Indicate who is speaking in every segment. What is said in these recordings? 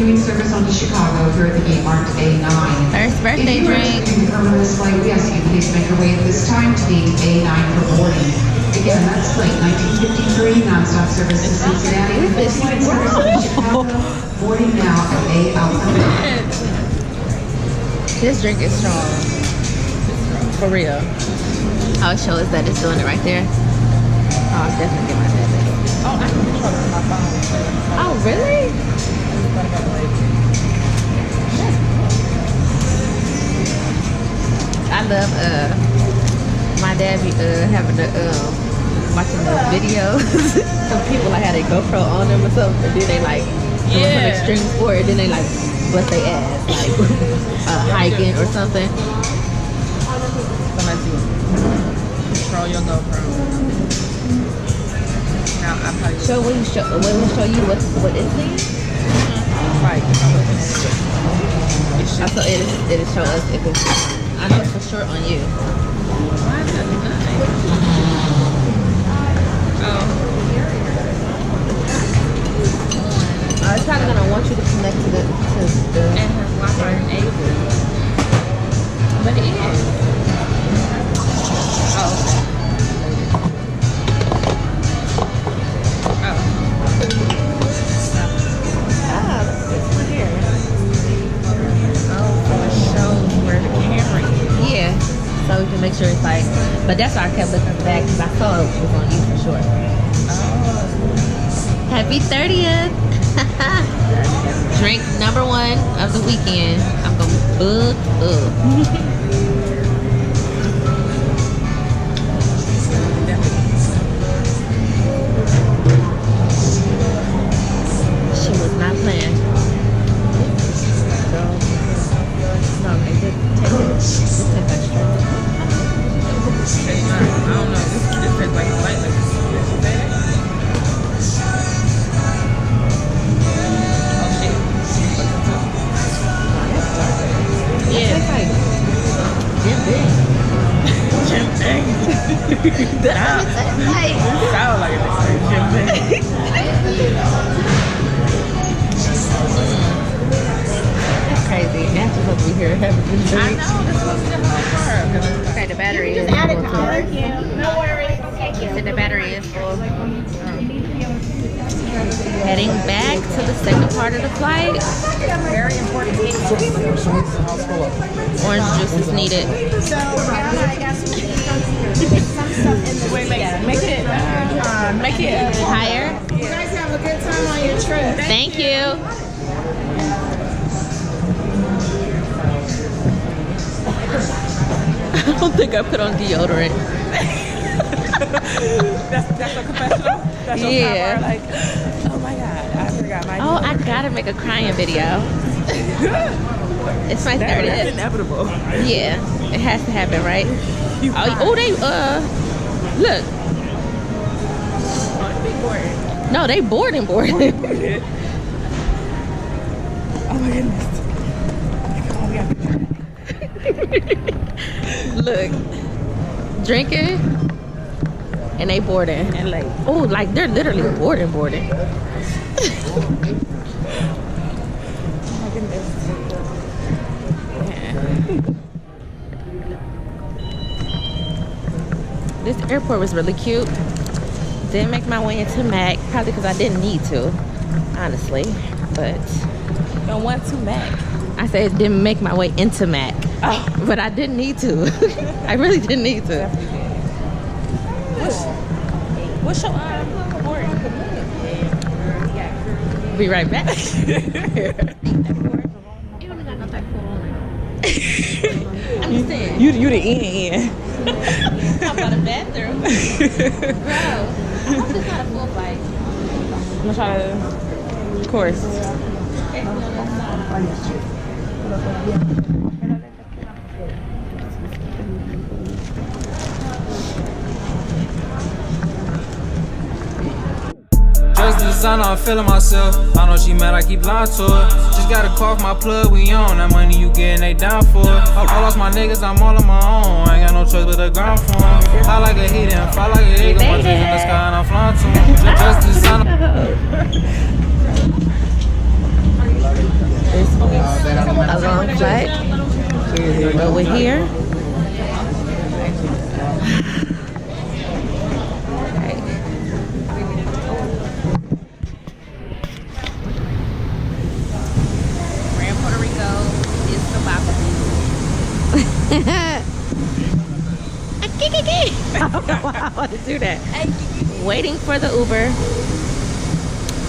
Speaker 1: continuing service on to Chicago here at the gate marked A9.
Speaker 2: First birthday
Speaker 1: if you
Speaker 2: drink.
Speaker 1: If you confirm on this flight, we ask you please make your way at this time to gate A9 for boarding. Again, that's flight 1953, nonstop service to Cincinnati. Continuing service on to Chicago. Boarding now at A Alpha.
Speaker 2: This drink is strong. For real. I'll show us that it's doing it right there. Oh, I'll definitely get my dad that.
Speaker 3: Oh, I can control it on my phone.
Speaker 2: Oh, really? I love my dad be having the watching the videos of people like had a GoPro on them or something, and then they like doing some extreme sport, and then they like bust their ass like hiking or something.
Speaker 3: So let's see. Control your GoPro. Now I probably
Speaker 2: So when we show you what it means.
Speaker 3: right.
Speaker 2: So it'll show us if it's. I know it's for sure on you.
Speaker 3: Why is that nice? Oh.
Speaker 2: It's probably gonna want you to connect to the
Speaker 3: And her Wi-Fi enabled. But it is. Oh, okay.
Speaker 2: this one here.
Speaker 3: Oh, so it shows where the camera is.
Speaker 2: Yeah. So we can make sure it's like, but that's why I kept looking back because I saw it was on you for sure.
Speaker 3: Oh.
Speaker 2: Happy 30th. Drink number 1 of the weekend. I'm gonna book up. She was not playing. No, they did take it. Just take that straight.
Speaker 3: It's not, I don't know. This tastes like a light. Like, did she say that? Oh, shit.
Speaker 2: Yeah. It's like Jim Bing.
Speaker 3: Jim Bing.
Speaker 2: That's what it like.
Speaker 3: It sounds like it's Jim Bing.
Speaker 2: That's crazy. That's supposed to be here having a
Speaker 3: I
Speaker 2: drink.
Speaker 3: know. This was the whole part.
Speaker 2: Okay, the battery is
Speaker 4: Add it
Speaker 2: full
Speaker 4: to
Speaker 2: too.
Speaker 4: Thank you. No worries. Thank you.
Speaker 2: So the battery is full. Heading back to the second part of the flight.
Speaker 3: Very important.
Speaker 2: Orange juice is needed.
Speaker 4: So, I got some stuff in the
Speaker 3: Wait, make it
Speaker 2: Higher.
Speaker 4: You guys have a good time on your trip.
Speaker 2: Thank you. I don't think I put on deodorant.
Speaker 3: That's a confessional? That's your
Speaker 2: Yeah.
Speaker 3: power? Like, oh my God, I forgot my
Speaker 2: Oh, I gotta make a crying video. It's my 30th.
Speaker 3: That's inevitable.
Speaker 2: Yeah, it has to happen, right? Oh, they look. No, they boarding.
Speaker 3: Oh my goodness. Oh, we have
Speaker 2: Look, drinking, and they boarding.
Speaker 3: and late.
Speaker 2: Oh, like they're literally boarding.
Speaker 3: Oh my goodness.
Speaker 2: This airport was really cute. Didn't make my way into Mac, probably because I didn't need to, honestly. But
Speaker 3: Don't want to Mac.
Speaker 2: I said didn't make my way into Mac,
Speaker 3: Oh,
Speaker 2: but I didn't need to. I really didn't need to.
Speaker 3: what's your board?
Speaker 2: Be right back. I'm just saying.
Speaker 3: You the in.
Speaker 2: How about a bathroom? Bro, I hope it's not a full flight.
Speaker 3: I'm gonna try to, of course.
Speaker 5: Just the design, I'm feeling myself. I know she mad, I keep lying to her. Just gotta call my plug, we on. That money you getting, they down for it. I lost my niggas, I'm all on my own. I ain't got no choice but the ground for 'em. I like a heat and fly like a eagle. My dreams in the sky and I'm flying to 'em. Just the design.
Speaker 2: long flight, but we're here.
Speaker 3: We're in Puerto Rico. It's the Bible.
Speaker 2: I don't know why I want to do that. Waiting for the Uber.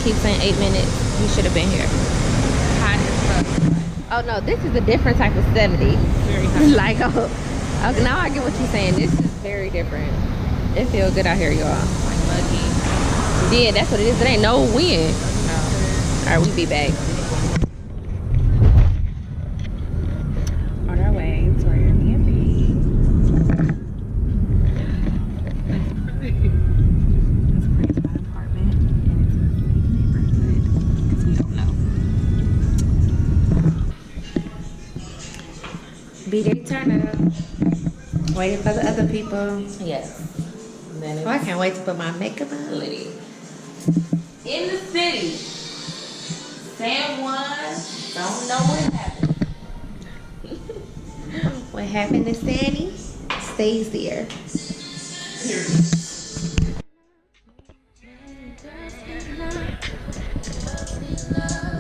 Speaker 2: Keep saying 8 minutes. You should have been here.
Speaker 3: Hot as fuck.
Speaker 2: Oh no, this is a different type of 70.
Speaker 3: Very hot.
Speaker 2: Like, oh, okay, now I get what you're saying. This is very different. It feels good out here, y'all.
Speaker 3: Like muggy.
Speaker 2: Yeah, that's what it is. It ain't no wind.
Speaker 3: No.
Speaker 2: All right, we be back.
Speaker 3: On our way to our Airbnb. It's a pretty small apartment and it's a safe neighborhood because we don't know.
Speaker 2: B-Day turn up. Waiting for the other people.
Speaker 3: Yes. And then
Speaker 2: Oh, I can't wait to put my makeup on.
Speaker 3: Liddy. In the city. San Juan. Don't know what happened.
Speaker 2: What happened to Sandy stays there.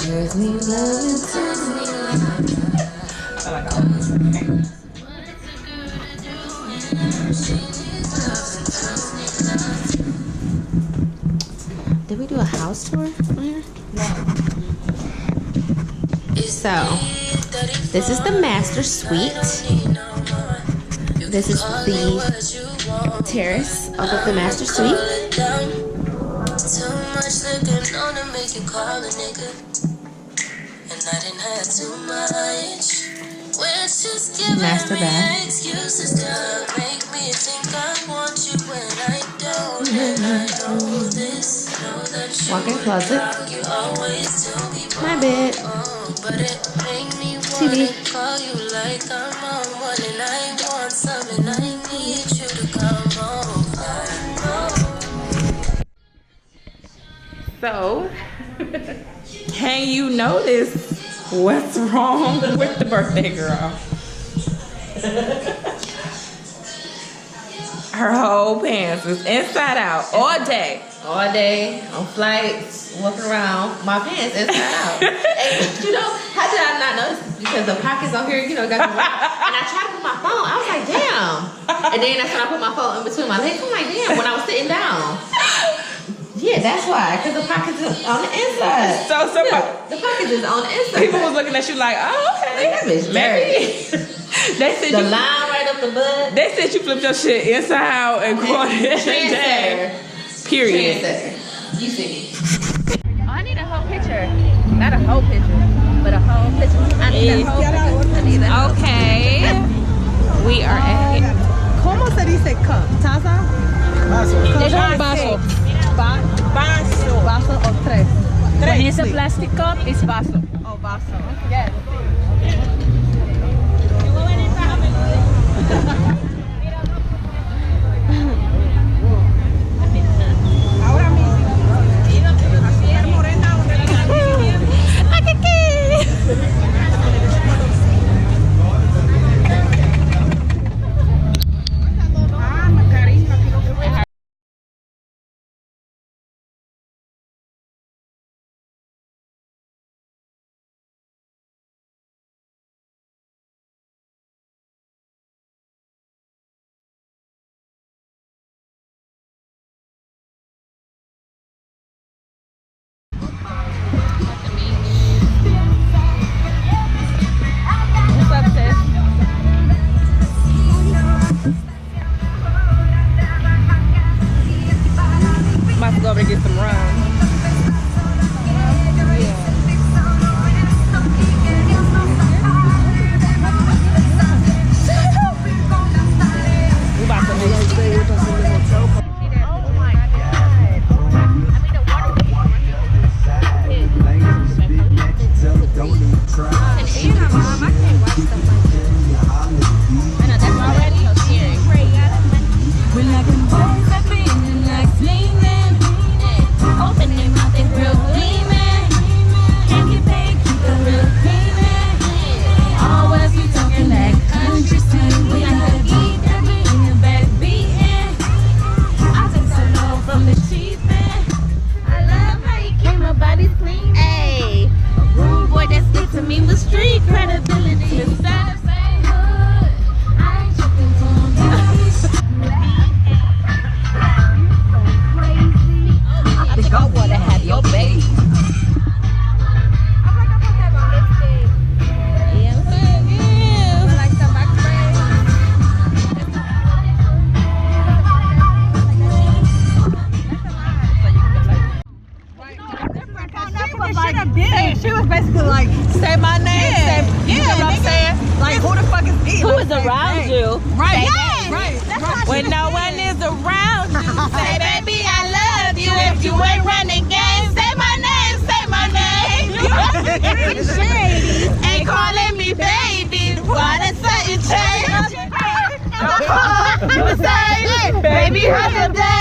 Speaker 2: There's me loving
Speaker 3: I feel like I was okay.
Speaker 2: Did we do a house tour on here? So, this is the master suite. This is the terrace off of the master suite.
Speaker 6: Too much looking on to make you call a nigga. And I didn't have too much. We're just giving
Speaker 2: Master
Speaker 6: me
Speaker 2: bath.
Speaker 6: excuses to make me think I want you when I don't. And I know this, know that you
Speaker 2: Walk-in closet.
Speaker 6: you always tell me
Speaker 2: My bed.
Speaker 6: but it make me
Speaker 2: TV.
Speaker 6: wanna call you like I'm on one and I want something I need you to come home.
Speaker 3: So, can you notice what's wrong with the birthday girl? Her whole pants is inside out all day.
Speaker 2: All day on flights, walking around, my pants inside out. And, you know, how did I not notice? Because the pockets on here, you know, got the and I tried to put my phone. I was like, damn. And then that's when I put my phone in between my legs. I'm like, damn. When I was sitting down. Yeah, that's why. Because the pockets is on the inside.
Speaker 3: So
Speaker 2: Yeah, the pockets is on the inside.
Speaker 3: people was looking at you like, oh, okay.
Speaker 2: That bitch dirty.
Speaker 3: They said
Speaker 2: The
Speaker 3: you.
Speaker 2: line right up the butt.
Speaker 3: They said you flipped your shit inside out and quarter day.
Speaker 2: Trendsetter.
Speaker 3: Period.
Speaker 2: Trendsetter. You see me. Oh, I need a whole picture. Not a whole picture, but a whole picture. I need a whole picture. I need a whole
Speaker 3: Okay. We are at.
Speaker 7: ¿Cómo se dice cup? ¿Taza?
Speaker 3: Un vaso.
Speaker 7: Vaso. Vaso o tres.
Speaker 8: When it's a plastic cup, it's vaso.
Speaker 7: Oh, vaso. Ahora mismo. Así es morena donde la
Speaker 8: around you.
Speaker 7: Right.
Speaker 4: Yes.
Speaker 7: Right.
Speaker 3: When no one is around you, say, baby, I love you. If you ain't running game, say my name, say my name. Ain't calling me baby. Why the sudden change? You say, baby, how's your day?